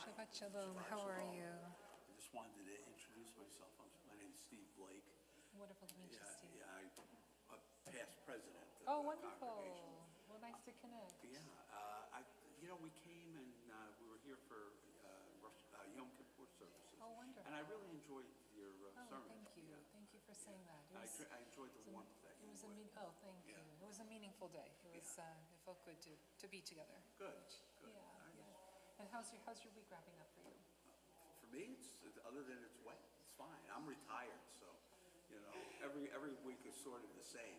Shabbat Shalom. How are you? I just wanted to introduce myself. My name is Steve Blake. Wonderful to meet you, Steve. I'm a past president of Oh, the wonderful. congregation. Well, nice to connect. We came and we were here for Yom Kippur services. Oh, wonderful. And I really enjoyed your sermon. Thank you. Yeah. Thank you for saying that. I enjoyed the warmth that It was you a put. thank you. Yeah. It was a meaningful day. It felt good to be together. Good. Yeah. And how's your week wrapping up for you? For me, other than it's wet, it's fine. I'm retired, so every week is sort of the same.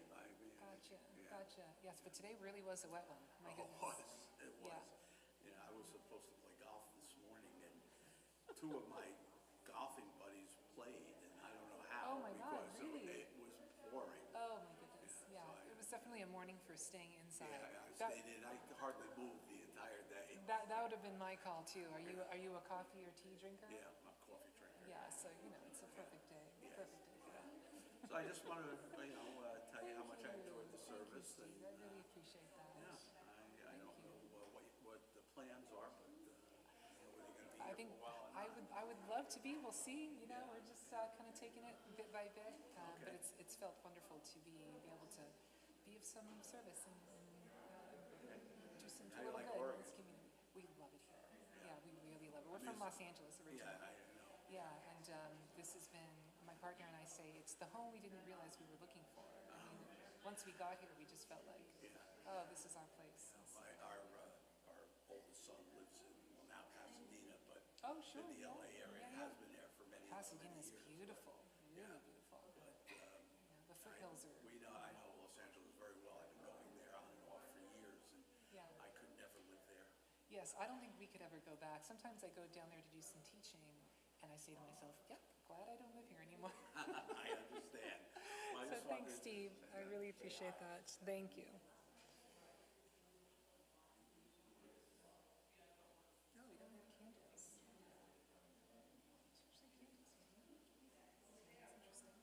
Gotcha. Yes, but today really was a wet one. My goodness. It was. Yeah. I was supposed to play golf this morning, and two of my golfing buddies played, and I don't know how. Oh my God, really? It was pouring. Oh my goodness. Yeah. So It was definitely a morning for staying inside. I stayed in. I hardly moved the entire day. That would have been my call too. Are you a coffee or tea drinker? Yeah, I'm a coffee drinker. Yeah, so it's a perfect day. Yes. Perfect day for that. So I just wanted to, tell you how much I enjoyed the service. Thank you, Steve. I really appreciate that. I don't know what the plans are, but we're going to be I here think for a while. I would love to be. We'll see. We're just kind of taking it bit by bit. But it's felt wonderful to be able to be of some service and do some How do you little like good Oregon? in this community. We love it here. Yeah, we really love it. We're from Los Angeles originally. Yeah, I know. Yeah, and this has been, my partner and I say, it's the home we didn't realize we were looking for. I mean, once we got here, we just felt like, oh, this is our place. Our oldest son lives in now Pasadena, but Oh, sure. in the LA area, has been there for many Pasadena is years. beautiful, really beautiful. But The foothills are. I know Los Angeles very well. I've been going there on and off for years, and I could never live there. Yes, I don't think we could ever go back. Sometimes I go down there to do some teaching, and I say to myself, yep, glad I don't live here anymore. I understand. Well, So thanks, Steve. I really appreciate that. Thank you. No, we don't have candles. There's usually candles here. That's interesting.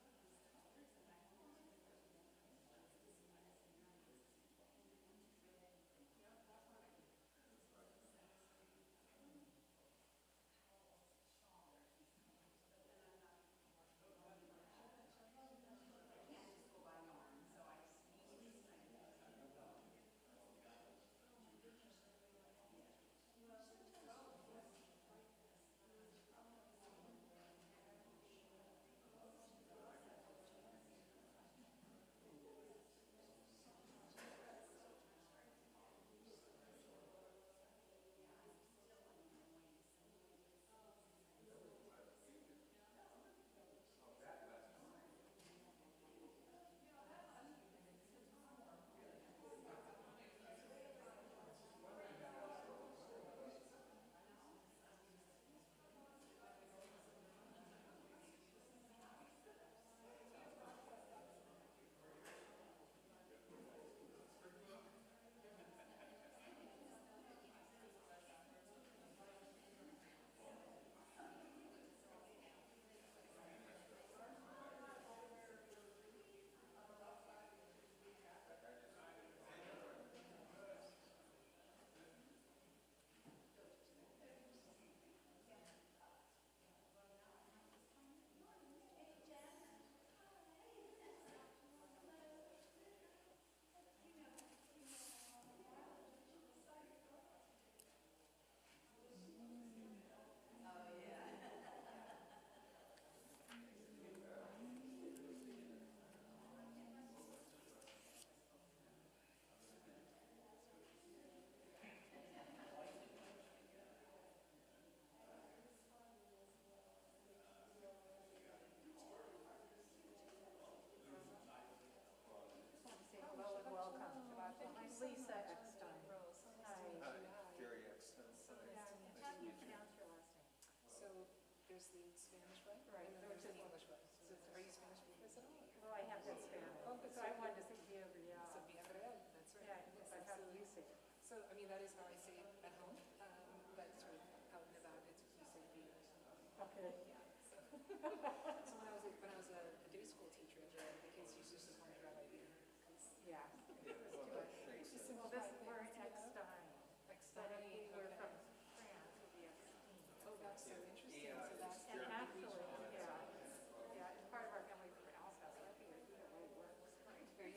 Lisa Eckstein. Hi. Jerry Eckstein. How do you pronounce your last name? So there's the Spanish way, Right. and then there's the English way. So are you Spanish speakers at all? Well, I have that Spanish. Oh, good. So I wanted to say Gabriel. So bien real, that's right. Yeah, Yes, but how do you say it? So, I mean, that is how I say it at home, but sort of out and about, it's we say bien. Okay. Yeah. So, so when I was a day school teacher, the kids used to just call me Rabbi Beer. Yeah. Well, we're in Eckstein. But if we were from France, it would be Eckstein.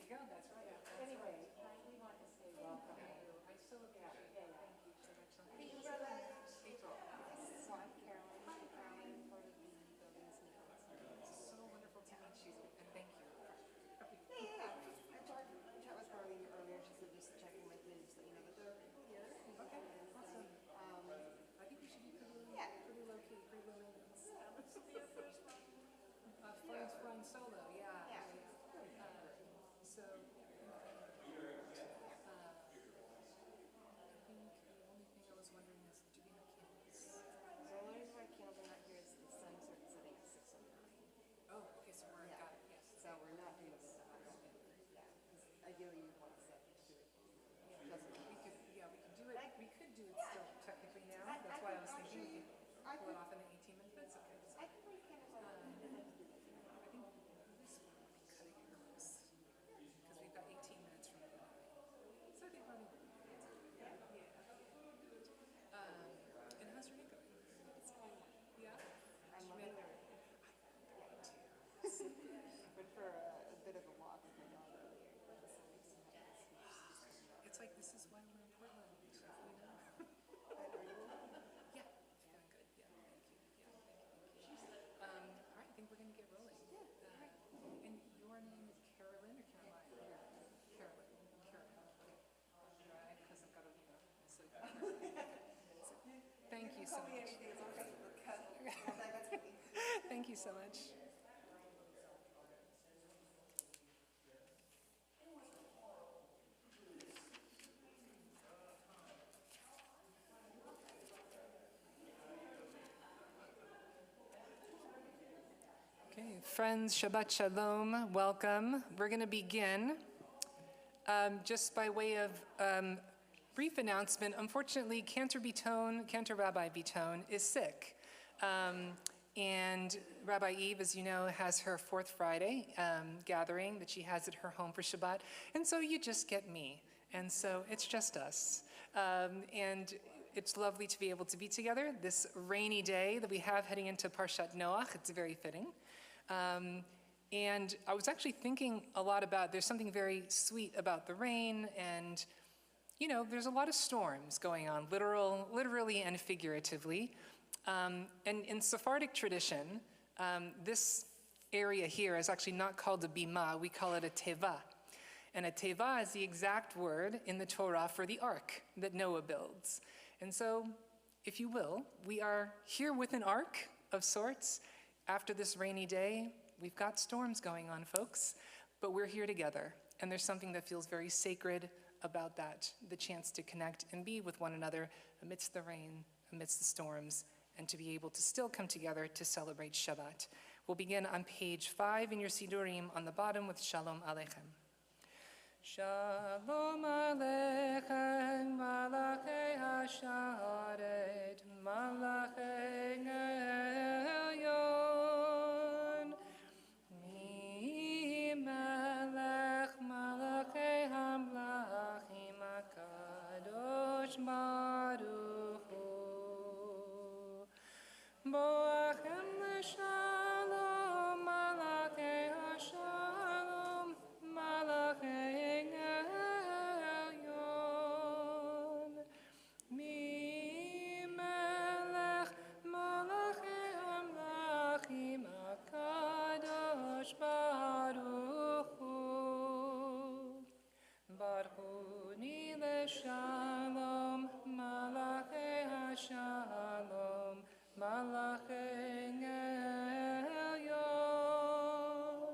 you go, that's right. Anyway, we want to say welcome. I so appreciate it. Yeah. Thank you so much. April. So I'm Carolyn. Carolyn, part of the Buildings and Grounds. It's so wonderful to meet you, and thank you. Yeah. I talked with Marlene earlier. She said just checking with you, just let you know that they're here. Okay, awesome. Um, I think we should be pretty, Yeah. pretty low key, pretty low maintenance. Flying solo, yeah. Yeah. So, I think the only thing I was wondering is, do we have candles? so the only reason why candles are not here is the sun starts setting at 6:09. Oh, okay, so we're, Yeah. got it, yes. So we're not doing this. Yeah. 'Cause ideally you'd want to set to it. Doesn't We could, yeah, we could do it, we could do it still technically now, that's why I was thinking we could pull it off in the 18 minutes, that's okay. So, I can leave candles on. I think this will be cutting it close, because we've got 18 minutes from now. So I think we're only, yeah. And how's your day going? It's going. Yeah? I'm She loving made- the rain. Went for a bit of a walk with my dog earlier. The sun makes some difference. It's like, this is why we're in Portland, so we know. Yeah, feeling good, yeah, thank you, yeah, thank you. All right, I think we're gonna get rolling. And your name is Carolyn or Caroline? Carolyn, okay. Because I've got a, so. Thank you so much. Thank you so much. Okay, friends, Shabbat Shalom, welcome. We're going to begin. Just by way of brief announcement, unfortunately, Cantor Rabbi Bitone is sick. And Rabbi Eve, as you know, has her fourth Friday gathering that she has at her home for Shabbat. And so you just get me. And so it's just us. And it's lovely to be able to be together this rainy day that we have heading into Parshat Noach. It's very fitting. And I was actually thinking a lot about, there's something very sweet about the rain, and, you know, there's a lot of storms going on, literally and figuratively. And in Sephardic tradition, this area here is actually not called a bima, we call it a teva. And a teva is the exact word in the Torah for the ark that Noah builds. And so, if you will, we are here with an ark of sorts. After this rainy day, we've got storms going on, folks, but we're here together. And there's something that feels very sacred about that, the chance to connect and be with one another amidst the rain, amidst the storms, and to be able to still come together to celebrate Shabbat. We'll begin on page 5 in your Sidurim on the bottom with Shalom Aleichem. Shalom Aleichem, Malachei HaSharet, Malachei Elyon, Mi Melech Malachei HaMlachim HaKadosh Baruch Hu, Boachem L'Shalom, Malachei HaShalom, Malachei Elyon, Mi Melech Malachei HaMlachim HaKadosh Baruch Hu, Baruchuni L'Shalom, Malachei HaShalom, Malachei Elyon,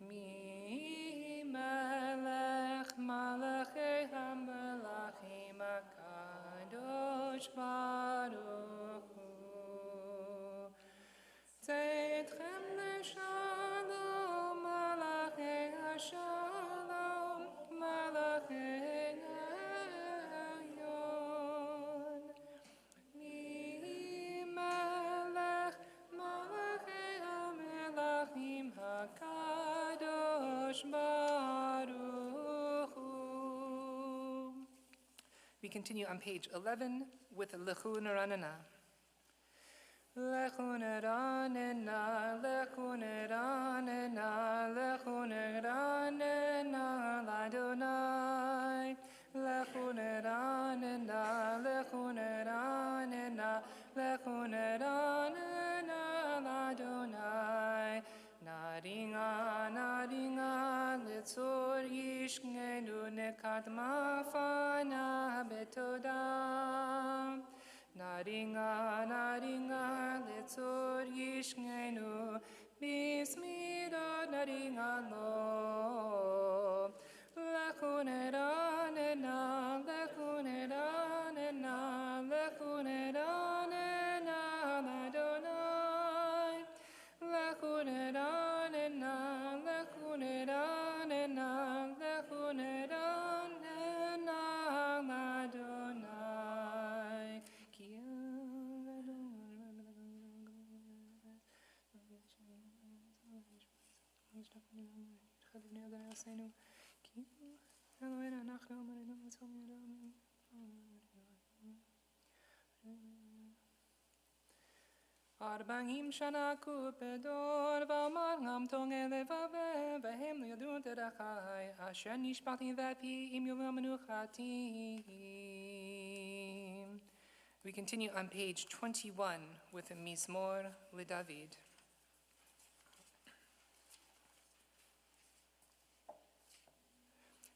Mi Melech Malachei HaMelachim HaKadosh Baruch Hu, Tzedchem L'Shalom, Malachei HaShalom, Malachei Elyon, Mi Melech Malachei HaMelachim HaKadosh Baruch Hu. We continue on page 11 with Lechu Neranana. Lechuneranena, lechuneranena, lechuneranena, Ladonai. Lechuneranena, lechuneranena, lechuneranena, Ladonai. Naringa, naringa, litzor yishngenu nekat mafana betodam. Naringa, naringa, litzor yishngenu bismida naringa lo. Lechuneranena, lechuneranena, lechuneranena, Ladonai. Lechuneranena, lechuneranena, lechuneranena, Ladonai. Arba'im shana kupedor v'amargam tongel levaveh v'hem lo yadun terachai asher nishpachti v'pi im yom menuchatim. We continue on page 21 with a Mizmor LeDavid.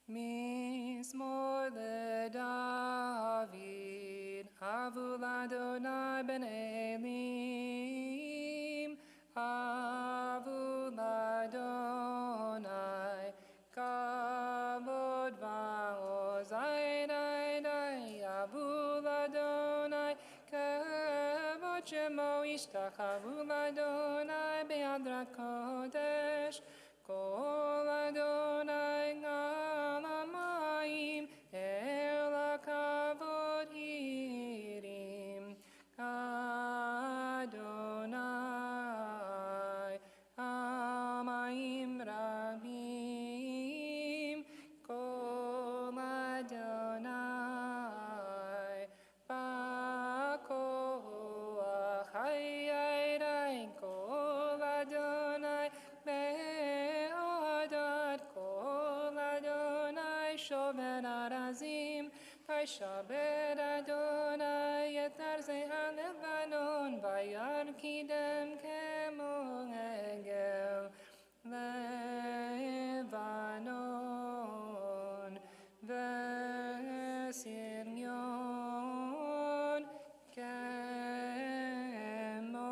Mizmor LeDavid, Avul Adonai ben Elim, Avul Adonai, Kavod va'oz, Avul Adonai, Kavod shemo ishtach, Avul Adonai be'adrat kodesh, Kol Adonai Galamayim El HaKavod Hirim Adonai Amayim Rabim Kol Adonai Ba'koach Hayayrai Kol Adonai Shover Arazim, Vaishaber Adonai et Arzei HaLevanon, Vayarkidem kemo egel Levanon, Vesirnion kemo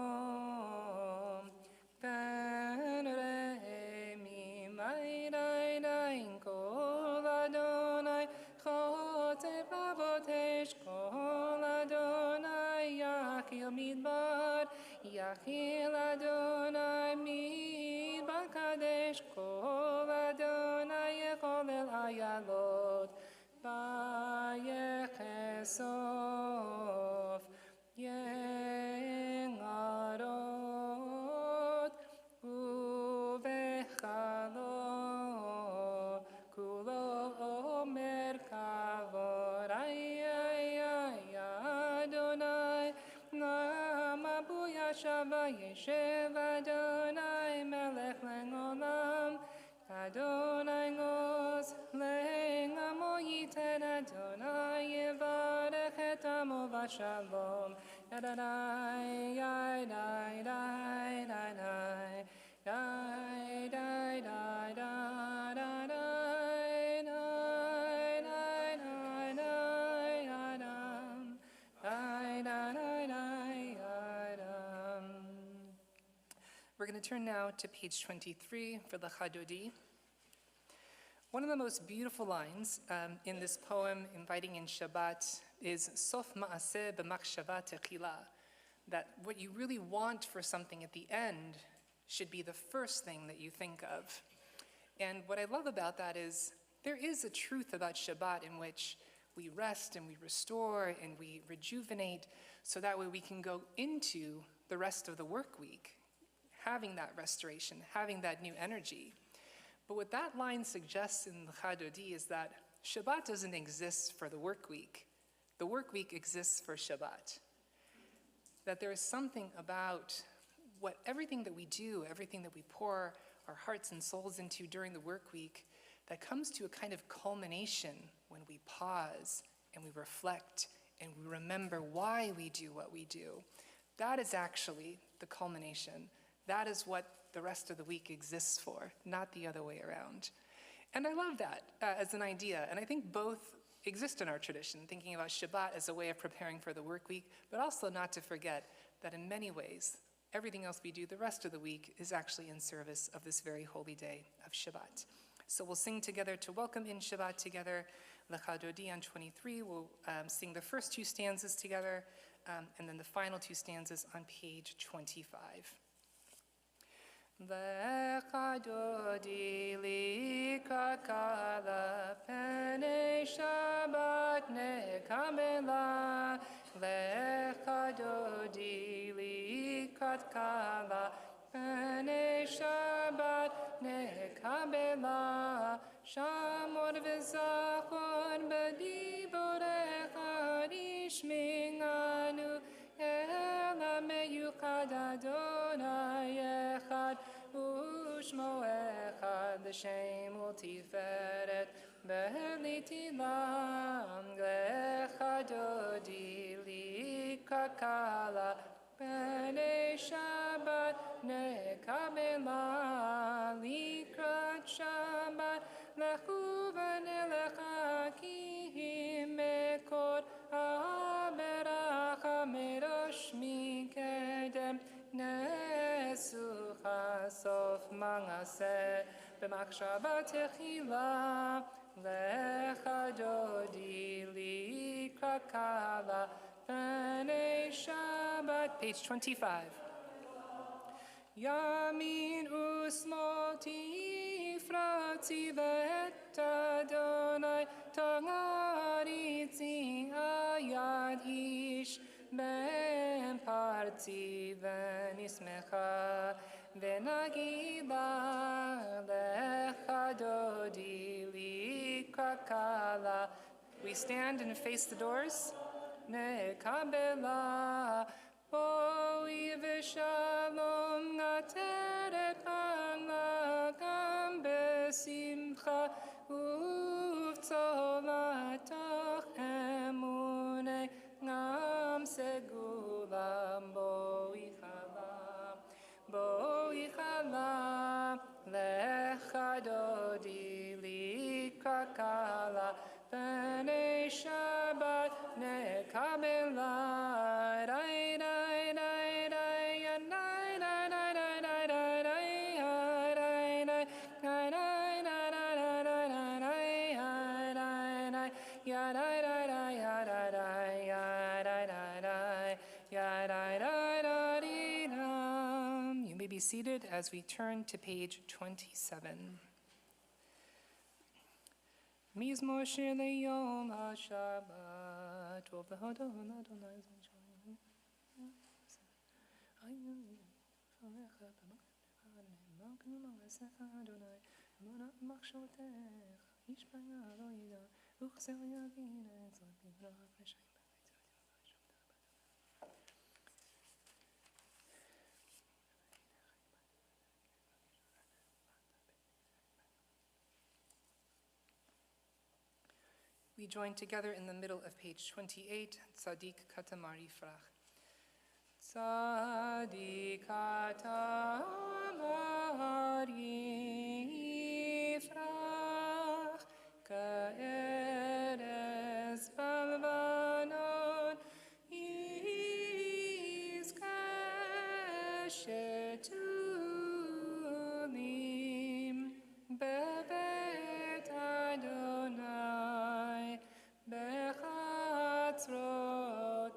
Penremi Mairairain Kol Adonai Chotei Bavotesh Kol Adonai Yachil Midbar Yachil Adonai Midbar Kadesh Kol Adonai Yechol El Ayalot Vayechesof Yengarot Uvechalo Kulo Omer Kavod Adonai Nama Buya Shava Yeshev Adonai Melech Lengolam Adonai Ngos Lengamo Yiten Adonai Yevarech et Amo Vashalom Yadadai Yadai Dai Dai Dai Dai Dai Dai Dai We're going to turn now to page 23 for the Chadodi. One of the most beautiful lines in this poem, inviting in Shabbat, is Sof ma'aseh b'machshava techila, that what you really want for something at the end should be the first thing that you think of. And what I love about that is there is a truth about Shabbat in which we rest and we restore and we rejuvenate so that way we can go into the rest of the work week, having that restoration, having that new energy. But what that line suggests in the Chadodi is that Shabbat doesn't exist for the work week. The work week exists for Shabbat. that there is something about everything that we do, everything that we pour our hearts and souls into during the work week, that comes to a kind of culmination when we pause and we reflect and we remember why we do what we do. That is actually the culmination. That is what the rest of the week exists for, not the other way around. And I love that as an idea, and I think both exist in our tradition, thinking about Shabbat as a way of preparing for the work week, but also not to forget that in many ways, everything else we do the rest of the week is actually in service of this very holy day of Shabbat. So we'll sing together to welcome in Shabbat together. Lecha Dodi on 23, we'll sing the first two stanzas together, and then the final two stanzas on page 25. Lecha Dodi likrat kala penei Shabbat nekabela. Lecha Dodi likrat kala penei Shabbat nekabela. Shamor v'zachor b'divorecha nishminganu ela meyuchad Adonai echad u'shmo echad l'shem u'tiferet b'litilam lecha dodi likrat kala b'nei Shabbat nekabela likrat Shabbat lechu v'nelecha ki mekor haberacha merosh mikedem nesucha sof mangaseh b'machshava techila lecha dodi likrat kala b'nei Shabbat. Page 25. Yamin usmol tifratzi v'et Adonai tangaritzi ayad ish ben parti v'nismecha v'nagila lecha dodi likrat kala. We stand and face the doors. Nekabela boi v'shalom nateret pala gam besimcha uv'tzolatoch emune gam segulam boi chala lecha dodi likrat kala b'nei Shabbat nekabela. You may be seated as we turn to page 27. Mizmor shir leyom haShabbat v'hodon Adonai z'sholim. We join together in the middle of page 28, Tzadik Katamar Yifrach. Tzadik Katamar Yifrach, ka'erez balvanon, yizkeh shetulim, bebet Adonai, bechatzrot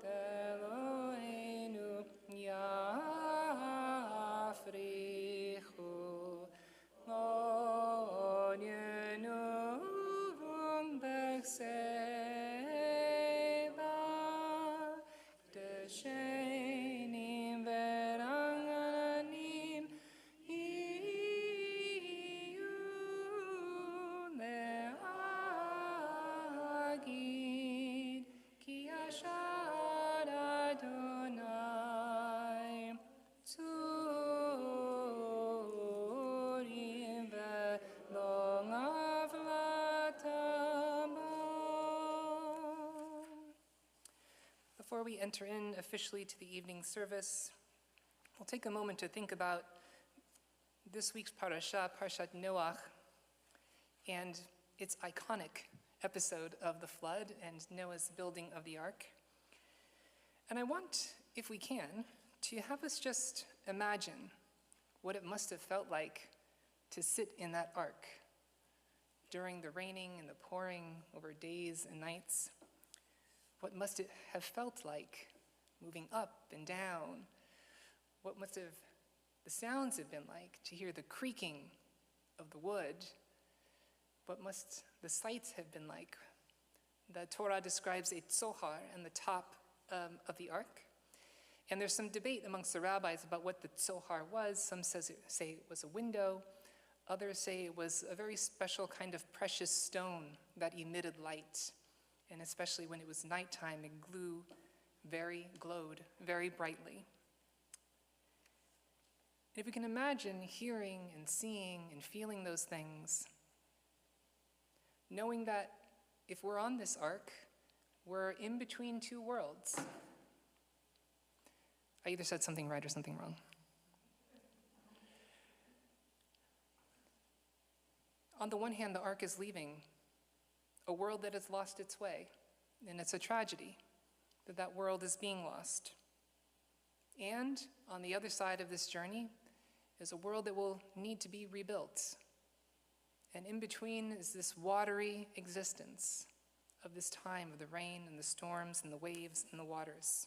Eloheinu, yafrichu, on yenuvung bechseva, deshenim veranganim, iyu le'agid, ki before we enter in officially to the evening service, we'll take a moment to think about this week's parasha, Parshat Noach, and its iconic episode of the flood and Noah's building of the ark. And I want, if we can, to have us just imagine what it must have felt like to sit in that ark during the raining and the pouring over days and nights. What must it have felt like moving up and down? What must have the sounds have been like to hear the creaking of the wood? What must the sights have been like? The Torah describes a tzohar on the top of the ark. And there's some debate amongst the rabbis about what the tzohar was. Some say it was a window. Others say it was a very special kind of precious stone that emitted light. And especially when it was nighttime, it glowed very brightly. If we can imagine hearing and seeing and feeling those things, knowing that if we're on this ark, we're in between two worlds. I either said something right or something wrong. On the one hand, the ark is leaving a world that has lost its way, and it's a tragedy that that world is being lost. And on the other side of this journey is a world that will need to be rebuilt. And in between is this watery existence of this time of the rain and the storms and the waves and the waters.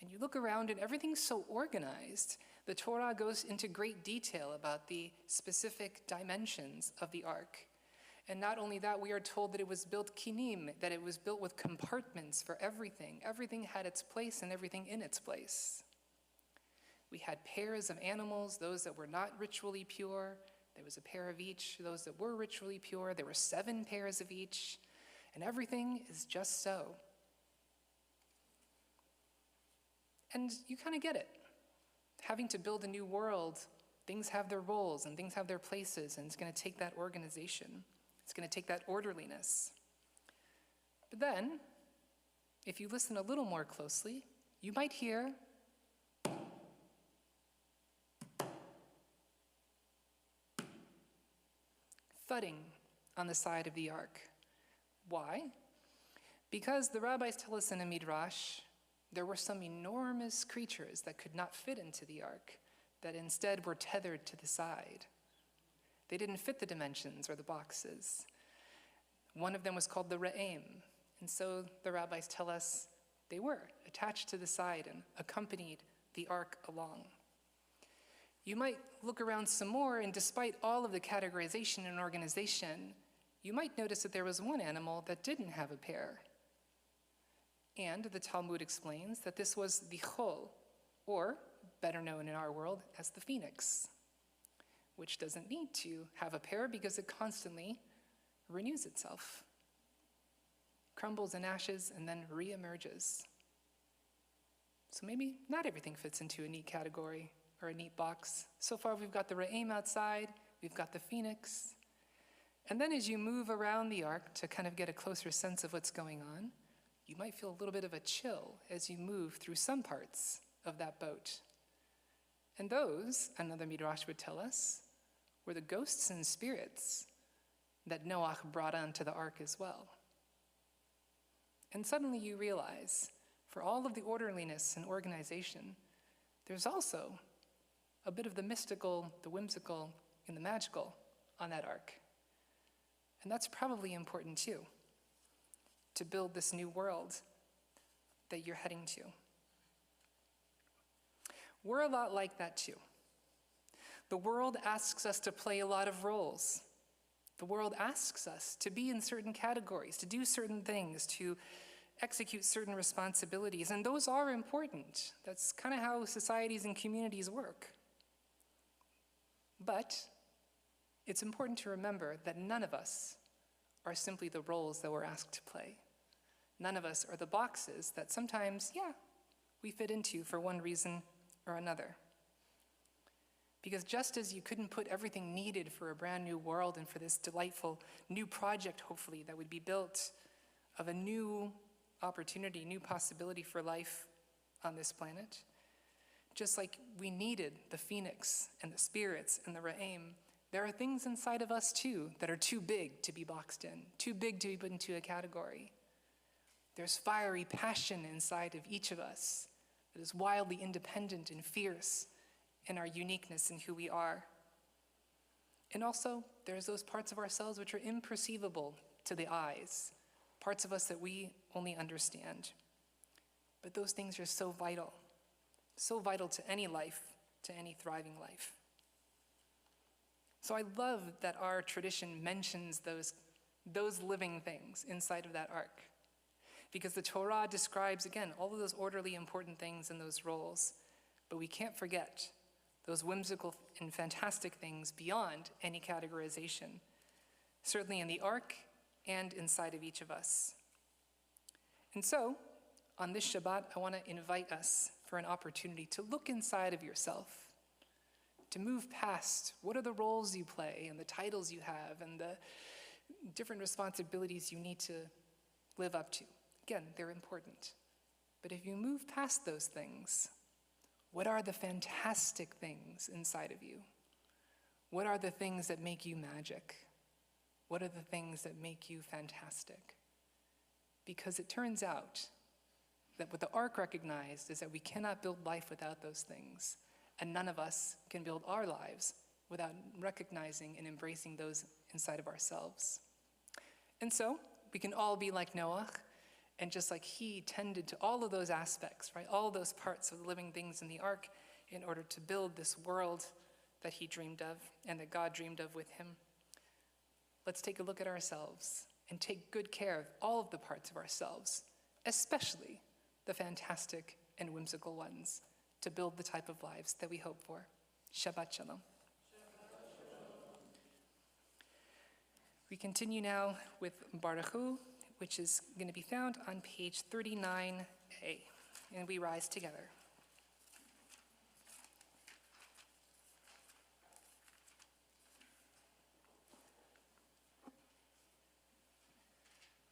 And you look around and everything's so organized. The Torah goes into great detail about the specific dimensions of the ark. And not only that, we are told that it was built kinim, that it was built with compartments for everything. Everything had its place and everything in its place. We had pairs of animals, those that were not ritually pure. There was a pair of each. Those that were ritually pure, there were 7 pairs of each. And everything is just so. And you kind of get it. Having to build a new world, things have their roles and things have their places, and it's going to take that organization. It's going to take that orderliness. But then, if you listen a little more closely, you might hear thudding on the side of the ark. Why? Because the rabbis tell us in a midrash, there were some enormous creatures that could not fit into the ark, that instead were tethered to the side. They didn't fit the dimensions or the boxes. One of them was called the Re'em, and so the rabbis tell us they were attached to the side and accompanied the ark along. You might look around some more, and despite all of the categorization and organization, you might notice that there was one animal that didn't have a pair. And the Talmud explains that this was the chol, or better known in our world as the phoenix, which doesn't need to have a pair because it constantly renews itself, crumbles in ashes, and then reemerges. So maybe not everything fits into a neat category or a neat box. So far we've got the Re'em outside, we've got the phoenix, and then as you move around the ark to kind of get a closer sense of what's going on, you might feel a little bit of a chill as you move through some parts of that boat. And those, another midrash would tell us, were the ghosts and spirits that Noach brought onto the ark as well. And suddenly you realize, for all of the orderliness and organization, there's also a bit of the mystical, the whimsical, and the magical on that ark. And that's probably important too, to build this new world that you're heading to. We're a lot like that too. The world asks us to play a lot of roles. The world asks us to be in certain categories, to do certain things, to execute certain responsibilities, and those are important. That's kind of how societies and communities work. But it's important to remember that none of us are simply the roles that we're asked to play. None of us are the boxes that sometimes, we fit into for one reason or another. Because just as you couldn't put everything needed for a brand new world and for this delightful new project, hopefully, that would be built of a new opportunity, new possibility for life on this planet. Just like we needed the phoenix and the spirits and the ra'im, there are things inside of us too that are too big to be boxed in, too big to be put into a category. There's fiery passion inside of each of us that is wildly independent and fierce in our uniqueness and who we are. And also, there's those parts of ourselves which are imperceivable to the eyes, parts of us that we only understand. But those things are so vital to any life, to any thriving life. So I love that our tradition mentions those living things inside of that ark, because the Torah describes, again, all of those orderly, important things and those roles, but we can't forget those whimsical and fantastic things beyond any categorization, certainly in the ark and inside of each of us. And so, on this Shabbat, I want to invite us for an opportunity to look inside of yourself, to move past what are the roles you play and the titles you have and the different responsibilities you need to live up to. Again, they're important. But if you move past those things, what are the fantastic things inside of you? What are the things that make you magic? What are the things that make you fantastic? Because it turns out that what the ark recognized is that we cannot build life without those things, and none of us can build our lives without recognizing and embracing those inside of ourselves. And so, we can all be like Noah, and just like he tended to all of those aspects, right, all those parts of the living things in the ark in order to build this world that he dreamed of and that God dreamed of with him. Let's take a look at ourselves and take good care of all of the parts of ourselves, especially the fantastic and whimsical ones, to build the type of lives that we hope for. Shabbat Shalom. We continue now with Baruch Hu, which is going to be found on page 39a, and we rise together.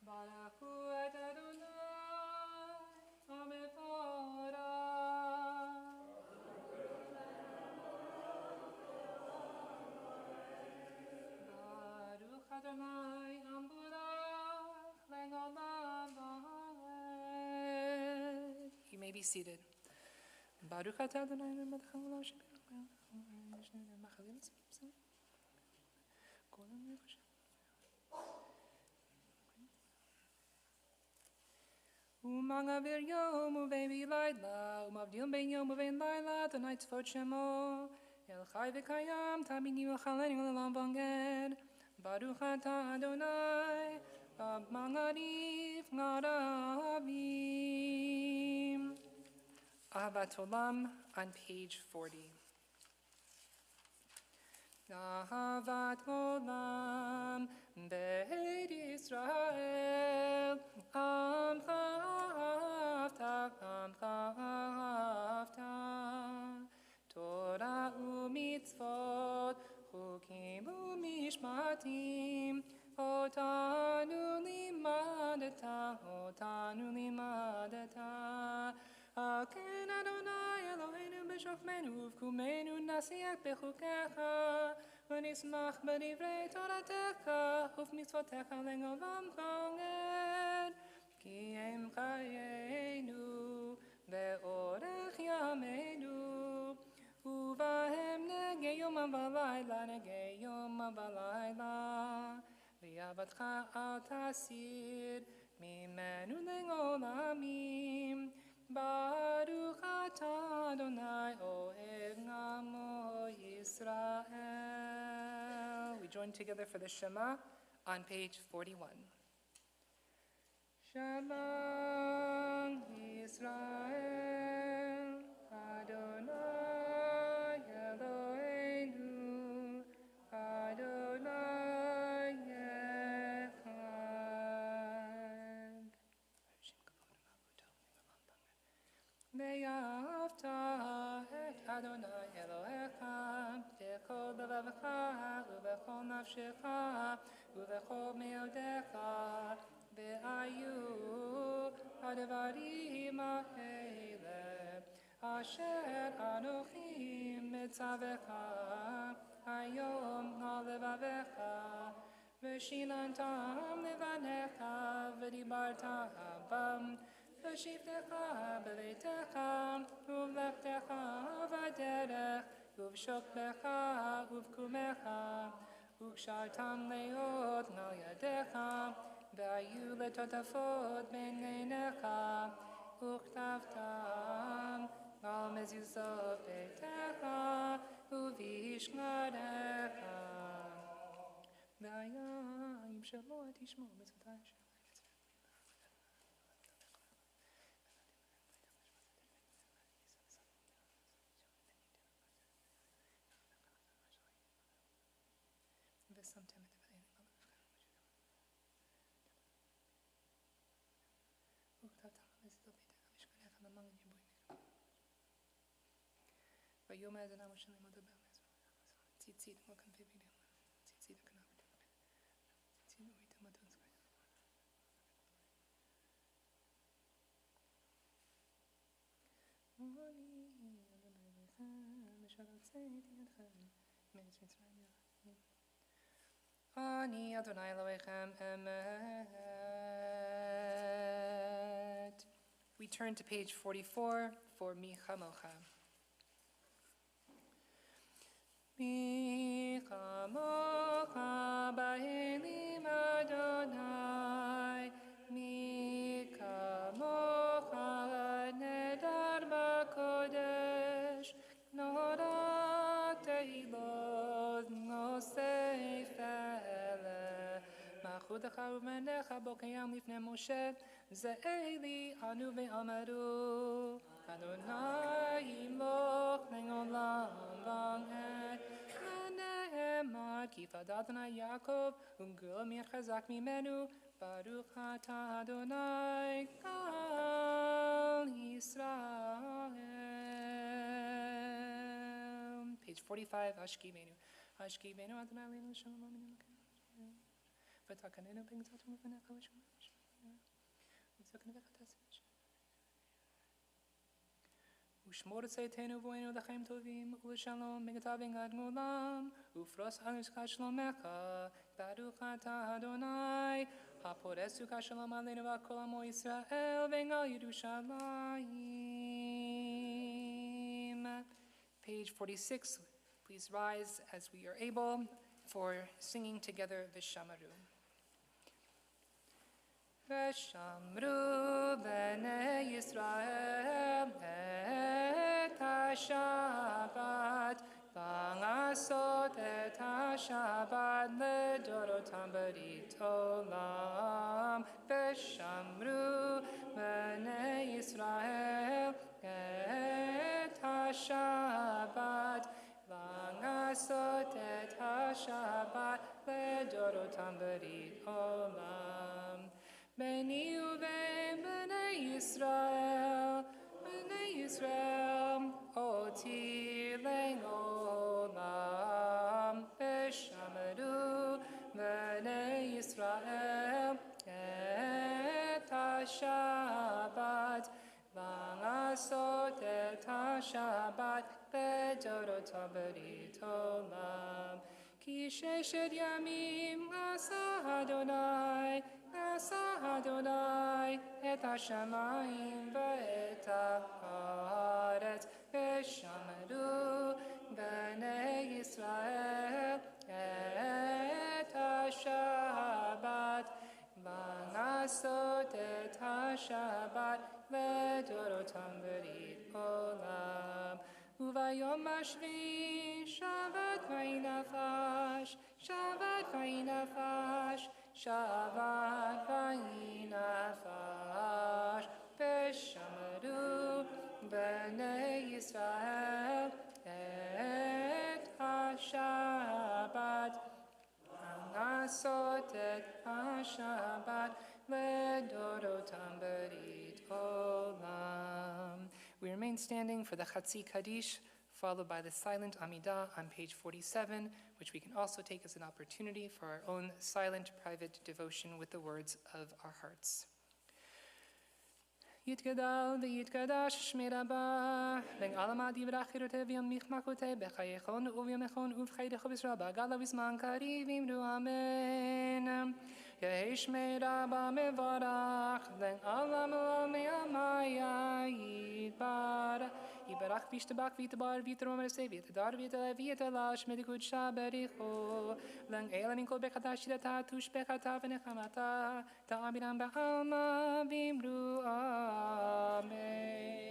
Baruch Hu et Adonai, Amevorach. Baruch Adonai, Amborach, Le'olam va'ed. You may be seated. Baruch Adonai, Melech haolam Umangavir yom uvevi laila, umavdil ben yom uvein laila, the night tzvot shemo, el chai v'kayam, tabini v'chaleni l'olam v'anged, Baruch atah Adonai, Mangarif Ngaravim. Ahavat Olam on page 40. Ahavat Olam, Beit Israel, Amcha Avta, Torah u'mitzvot, Chukim u'mishpatim, Otanu limadata, Aken Adonai Eloheinu b'shofmenu v'kumenu nasiach b'chukecha, v'nismach b'divrei toratecha, uv'mitzvotecha le'olam v'anged, ki em chayenu ve'orech yameinu, uvahem negei yom v'layla, negei yom v'layla, v'yavatcha al tasir, mimenu le'olamim, Baruch atah Adonai ohev namo Yisrael. We join together for the Shema on page 41. Shema Yisrael, Adonai Eloheinu, Adonai Echad. Ve'yavta et Adonai Elohecha b'chol levavecha u'b'chol nafshecha u'b'chol me'odecha והיו הדברים האלה אשר אנוכי מצווך היום על לבביך ושילנתם לבניך ודיברת בם בשבתך בביתך ובלכתך בדרך ובשוכבך ובקומך וקשרתם להיות על ידיך והיו לטוטפות בין עיניך וכתבתם על מזוזות ביתך ובשכנתך והיה אם שלא תשמור מצוותי אשר ושמתם את דברינו וכתבתם על מזוזות ביתך ושכנתך במגן ירבו ויאמר אדוני משה לאמור דבר ציצית וכנפי בידיהם ציצית הכנף ציצית וריתם מתון זכאי אני אדוני לכם אשר הוצאתי אתכם מארץ מצרים אני אדוני אלוהיכם אמת. We turn to page 44 for Mi Chamocha. Mi Chamocha ba'elim Adonai Mi Chamocha nedar b'kodesh Noda tehilot nosei fele Machudecha u'menecha bo kayam lifnei Moshe Ze'eli anu ve'amaru Adonai yimloch le'olam v'ed V'ne'emar ki fad Adonai Yaakov U'gul mir chazak mimenu Baruch atah Adonai Kal Yisrael. Page 45, Ashkivenu. Ashkivenu Adonai Leinu Shalom Aminu V'takanenu b'gzatum v'necha v'shalom ושמור צאתנו ובואנו לחיים טובים ולשלום מגטבים עד מעולם ופרוס על עסקת שלומך ברוך אתה אדוני הפורס סוכת שלום עלינו ועל כל עמו ישראל ועל ירושלים. Page 46, please rise as we are able for singing together V'shamaru. ושמרו בני ישראל את השבת לעשות את השבת לדורותם ברית עולם ושמרו בני ישראל את השבת לעשות את השבת לדורותם ברית עולם ביני ובין בני ישראל, אותי לעולם, ושמרו בני ישראל את השבת, לעשות את השבת לדורותם ברית עולם. כי ששת ימים עשה אדוני את השמיים ואת הארץ ושמרו בני ישראל את השבת לעשות את השבת לדורותם ברית עולם. וביום השביעי שבת ויהי נפש שבת ויהי נפש שבת ויהי נפש ושמרו בני ישראל את השבת לעשות את השבת לדורותם ברית עולם. We remain standing for the Chatzi Kaddish followed by the silent Amidah on page 47, which we can also take as an opportunity for our own silent private devotion with the words of our hearts. יתגדל ויתקדש שמי רבה, בין עלמא דברה חירותי וימליך מלכותי בחייכון ובימיכון ובחייך בישראל בגדל ובזמן קריב אמרו אמן. יהי שמי רבה מברך, בין עלמא ועלמי המאיה יתברך. יברך וישתבח ויתבר ויתרום ורסי ויתדר ויתעלה ויתעלה שמי קודשה בריחו. בין אילן כל בחתה שירתה תושבחתה ונחמתה תעבירם בעלמא ואמרו אמן.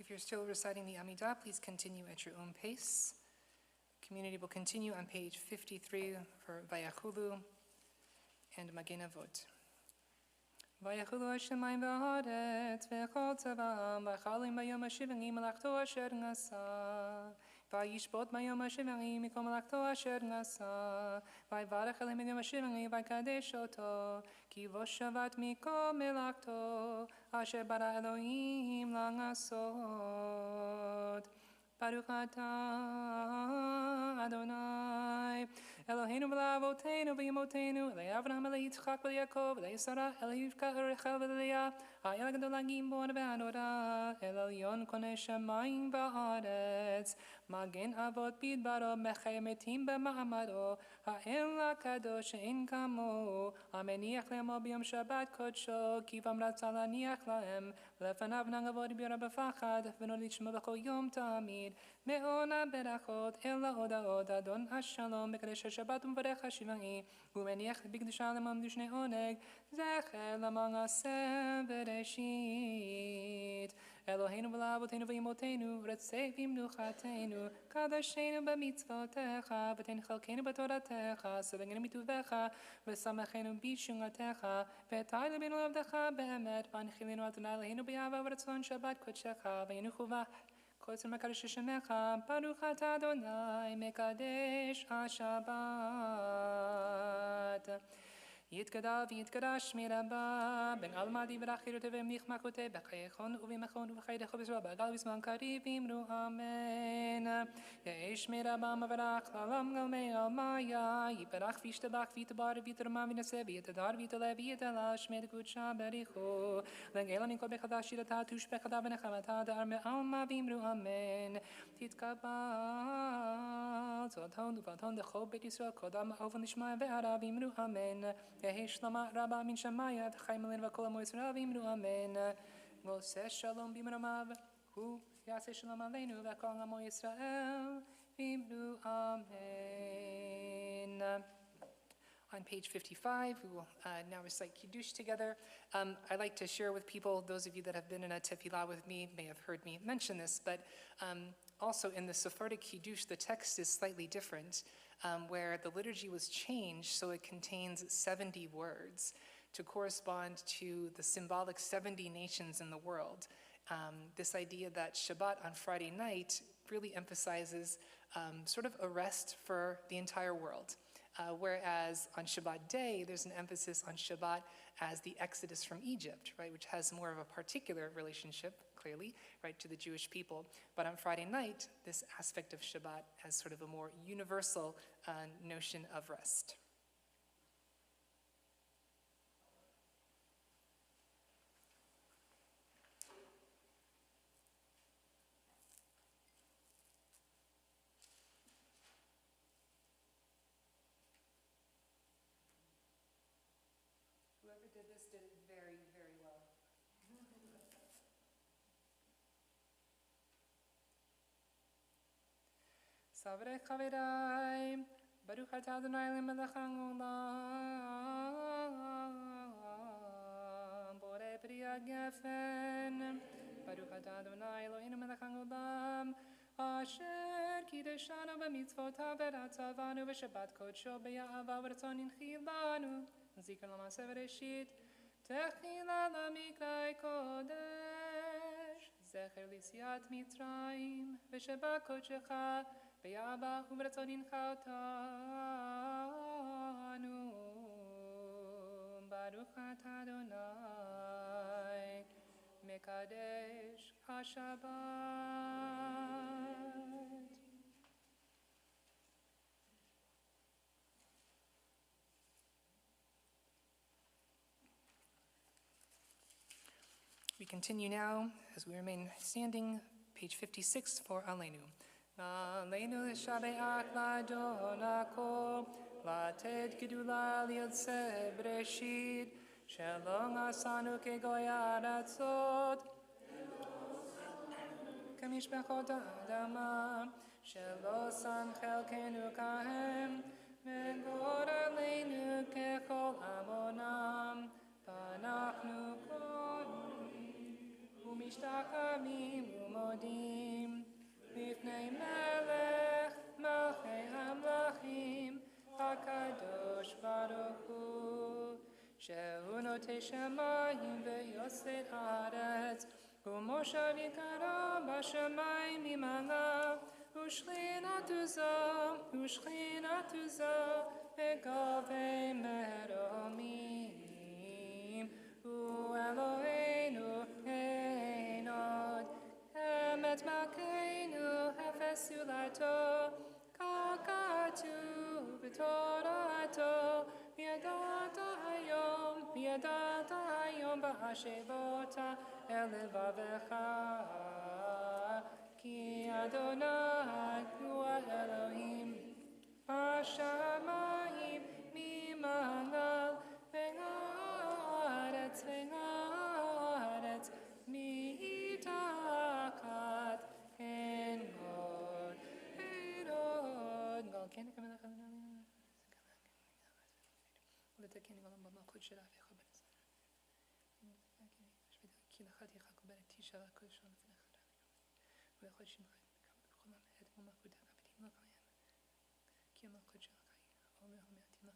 If you're still reciting the Amidah, please continue at your own pace. Community will continue on page 53 for Vayachulu and Magen Avot. Vayachulu Hashemayim v'haaretz v'chol tzava'am v'chalim bayom hashivani malachto asher nasa vayishbot bayom hashivani mikol malachto asher nasa vayvarech elohim bayom hashivani vaykadesh oto ki vo shavat mikol malachto asher bara Elohim langasot. Baruch atah Adonai Eloheinu v'la'avoteinu v'yimotenu Elei Avraham, Elei Yitzchak v'Yaakov Elei Sarah, Elei Rivka v'Rachel v'Leah Ha'el HaGadol HaGibor v'Hanora El Elyon koneh shamayim v'haaretz Magen Avot bidbaro mechei metim b'ma'amado Ha'el HaKadosh she'en kamo Ameniach le'amo b'yom Shabbat kodsho Ki v'amratza laniach lahem Lefanav nangavod b'yora b'fachad V'nolid shmo b'chol yom ta'amid Me'ona berachot Ela oda Adon Hashalom B'kadesh Shabbat ומברך השבעי ומניח בקדושה למעמדו שני עונג זכר למעשה בראשית אלוהינו ולאבותינו ואמותינו רצי במנוחתנו קדשנו במצוותיך ותן חלקנו בתורתך סבגנו מטובך ושמחנו בשורתך ותעל ליבנו לעבדך באמת והנחילנו אדוני אלוהינו באהבה ורצון שבת קודשך וינוחו בה קוצר מקדש שמך, ברוך אתה אדוני, מקדש השבת. יתגדל ויתגדש מרבה, בן אלמדי ברכירותי ומחמקותי, בחייכון ובמכון ובחייך ובזרוע, בגל בזמן קריב אמרו אמן. יאש מרבה מברך לעולם גלמי אלמיה, יברך וישתבח ויתבר ויתרומם ונשא ויתדר ויתעלה ויתעלה שמד קודשה בריחו. לגאלה מכל בחדש שירתה תושבחתה ונחמתה דר מעלמה ואמרו אמן. תתקבל צלתון ופלטון דכל בית ישראל קודם אופן לשמוע וערב ואמרו אמן. יהי שלמה רבה מן שמיה וחיים עלינו וכל עמו ישראל ואמרו אמן. ועושה שלום במרומיו הוא יעשה שלום עלינו וכל עמו ישראל ואמרו אמן. On page 55, we will now recite Kiddush together. I'd like to share with people, those of you that have been in a tefillah with me may have heard me mention this, but also in the Sephardic Kiddush, the text is slightly different, where the liturgy was changed so it contains 70 words to correspond to the symbolic 70 nations in the world. This idea that Shabbat on Friday night really emphasizes sort of a rest for the entire world. Whereas on Shabbat day, there's an emphasis on Shabbat as the exodus from Egypt, right, which has more of a particular relationship, clearly, right, to the Jewish people. But on Friday night, this aspect of Shabbat has sort of a more universal notion of rest. Whoever did this did it very, very well. Savrei chaverai, Baruch atah Adonai lemelech haolam, borei pri hagefen, Baruch atah Adonai Eloheinu melech haolam, asher kideshanu b'mitzvotav v'ratzavanu v'shabbat kodsho b'ya'ava v'ratzon inchilanu. זיכרון למעשה בראשית, תחילה למקראי קודש, זכר ליציאת מצרים, ושבא קודשך, ביאהבה וברצון הנך אותנו. ברוך אתה אדוני, מקדש השבת. We continue now as we remain standing, page 56 for Aleinu. Aleinu l'shabeach l'adon hakol, l'ated gedula li'otzeh breshit, shelom asanu kegoy ha'aratzot, k'mishpachot ha'adama, shelo sam chelkenu kahem, v'gor aleinu kechol amonam, v'anachnu משתחווים ומודים לפני מלך מלכי המלכים הקדוש ברוך הוא שהוא נוטה שמיים ויוסד הארץ ומושב יקרה בשמיים ממעלה ושכינת עוזה בגבי מרומים הוא אלוהינו את מלכנו אפס זולתו, כך כתוב בתורתו, וידעת היום בהשבות אל לבבך, כי אדוני הוא האלוהים בשמיים ממעלה והארץ מתחת אין עוד כן כמלך ולתקן גם במלכות של אביך כי לך תחכו תשע הקודש לפניך ולכל שמך בכל המעט ומלכות הבדים לא קיים כי המלכות שלך היא המעטים לך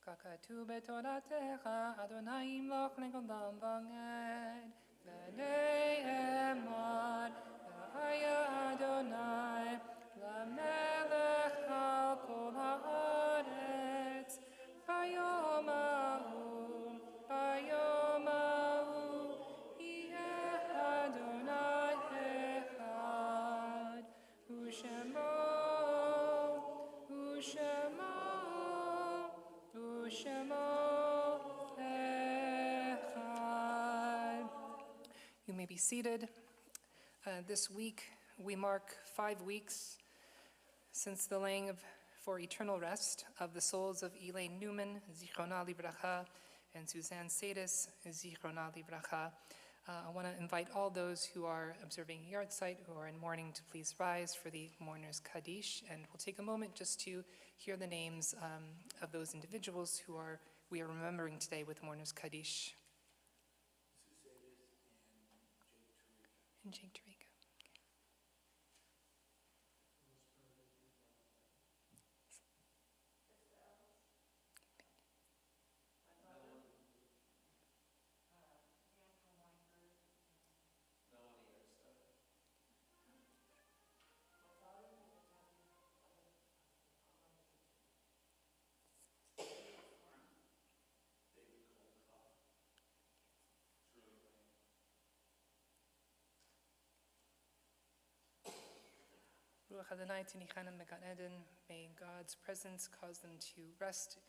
ככתוב בתורתך אדוני ימלוך לעולם ועד ונאמר והיה אדוני למלך על כל הארץ ויאמר may be seated. This week, we mark 5 weeks since the laying for eternal rest of the souls of Elaine Newman, Zichrona Livracha, and Suzanne Sadis, Zichrona Livracha. I want to invite all those who are observing a yard site, who are in mourning, to please rise for the mourners Kaddish, and we'll take a moment just to hear the names of those individuals we are remembering today with mourners Kaddish. And Jake Tarika. Ruach Adonai Tinichanam Megan Eden. May God's presence cause them to rest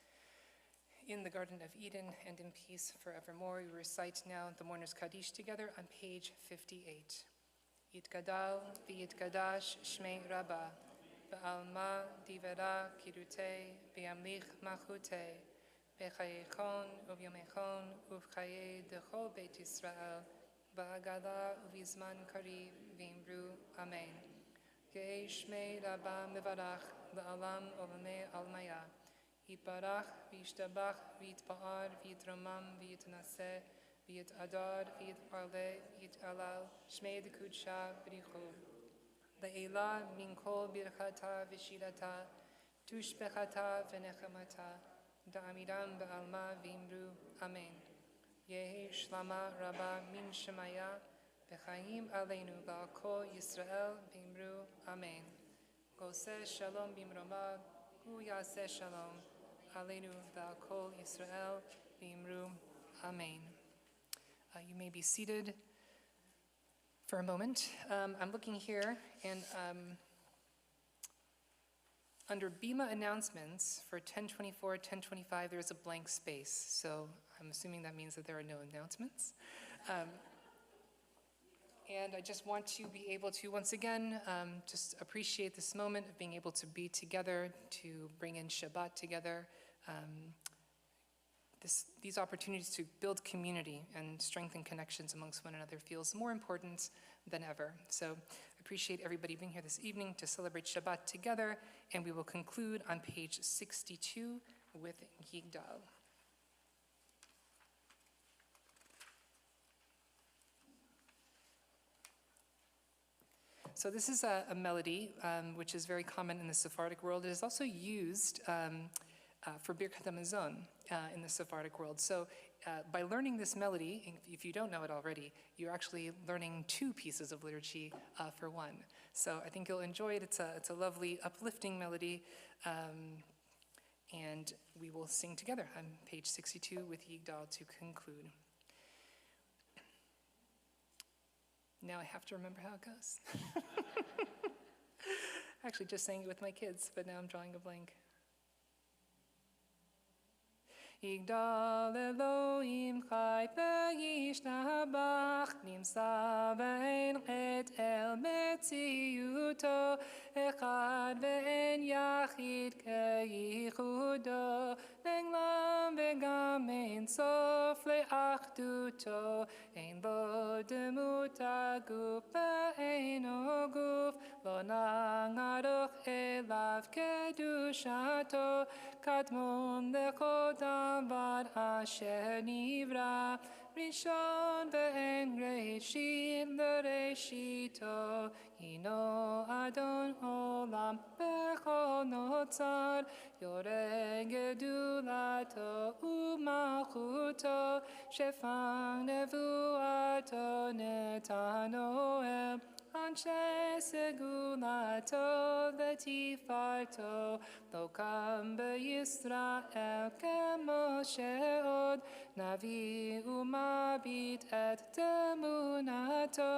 in the Garden of Eden and in peace forevermore. We recite now the Mourners Kaddish together on page 58. Yitgadal v'yitgadash Shmei Rabbah Ba'alma divera kirute B'yamlich machute B'chayechon uvyomechon uvchaye dechol Beit Yisrael Ba'agala uvizman kariv v'imru Amen. Yeh Shmei Rabbah Mevarach La'alam Olamei Almaya Yitbarach V'yishtabach V'yitpa'ar V'yitromam V'yitnaseh V'yitadar V'yitarle V'yitalal Shmei D'Kudsha B'richu Le'ela Min Kol Birchata V'shirata Tushbechata V'nechamata Da'amiram Ba'alma V'imru Amen. Yeh Shlama Rabbah Min Shemaya B'chaim aleinu ba'al kol Yisrael b'imru Amen. Goseh shalom b'imromah, hu yaseh shalom aleinu ba'al kol Yisrael b'imru Amen. You may be seated for a moment. I'm looking here, and under Bima announcements for 1024, 1025, there's a blank space. So I'm assuming that means that there are no announcements. And I just want to be able to, once again, just appreciate this moment of being able to be together, to bring in Shabbat together. These opportunities to build community and strengthen connections amongst one another feels more important than ever. So I appreciate everybody being here this evening to celebrate Shabbat together, and we will conclude on page 62 with Yigdal. So this is a melody which is very common in the Sephardic world. It is also used for Birkat HaMazon in the Sephardic world. So by learning this melody, if you don't know it already, you're actually learning 2 pieces of liturgy for one. So I think you'll enjoy it. It's a lovely, uplifting melody. And we will sing together on page 62 with Yigdal to conclude. Now I have to remember how it goes. Actually, just sang it with my kids, but now I'm drawing a blank. Yigdal Elohim chai be'yishtabach nimsa be'en et el metziuto echad ve'en yachid ke'ichudo Englam v'gam ein sof le'achduto ein lo demut aguf ve'ein oguf lo nangaruch elav kedushato kadmon lechol davar asher nivra rishon ve'en reishit l'reishito hino adon olam bechol notzar yoreh gedulato u'malchuto shefang nevuato netanoel anshe segulato vetifarto lo kam be'Yisrael kemoshe od navi umabit et temunato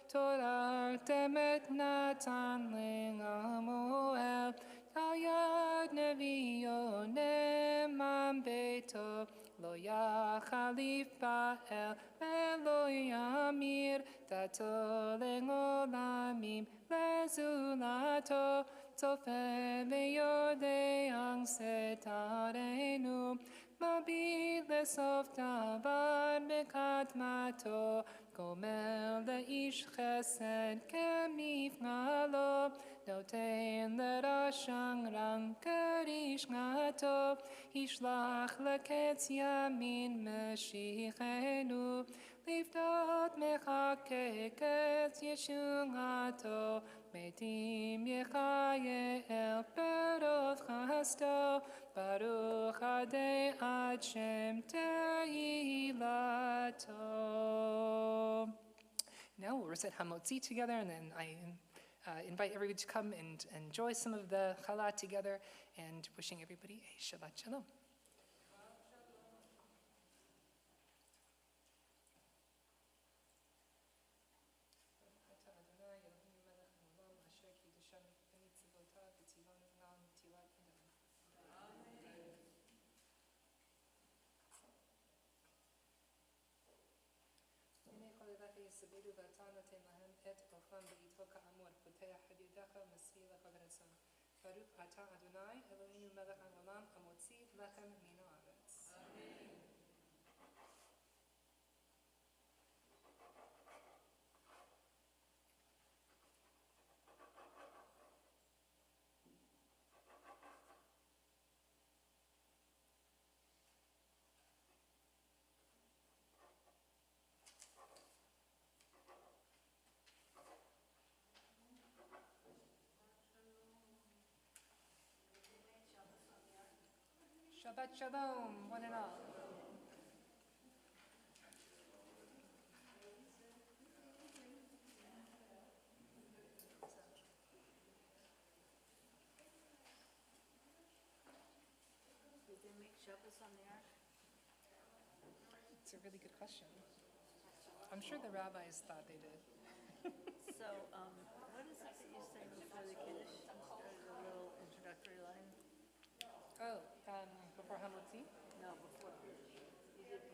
Torah temet natan lingamoel Yad neviyo nemam beito lo yachalif ba'el velo yamir Dato lengolamim lezulato Sofe meyodeang setarenu Mabile softavar mekatmato Gomel leish chesed kemifnalo Notein lerashang rang karish ngato Ishlach leketz yamin meshichenu Liftot mechakeket yeshungato Metim yechayel berot chasto Baruch adei ad shem tehilato. Now we'll recite Hamotzi together, and then I invite everybody to come and enjoy some of the challah together, and wishing everybody a Shabbat Shalom. יסבדו ואתה נותן להם את אוכלם בעיתו כאמור, פותח את ידיך ומשביע לך ברצון. ברוך אתה אדוני, אלוהינו מלך העולם, המוציא לחם מן הארץ. אמן. Shabbat Shalom, one and all. Did they make Shabbos on the ark? It's a really good question. I'm sure the rabbis thought they did. So, what is it that you say before the Kiddush? The little introductory line? Oh, before Hamotzi? No, before. You did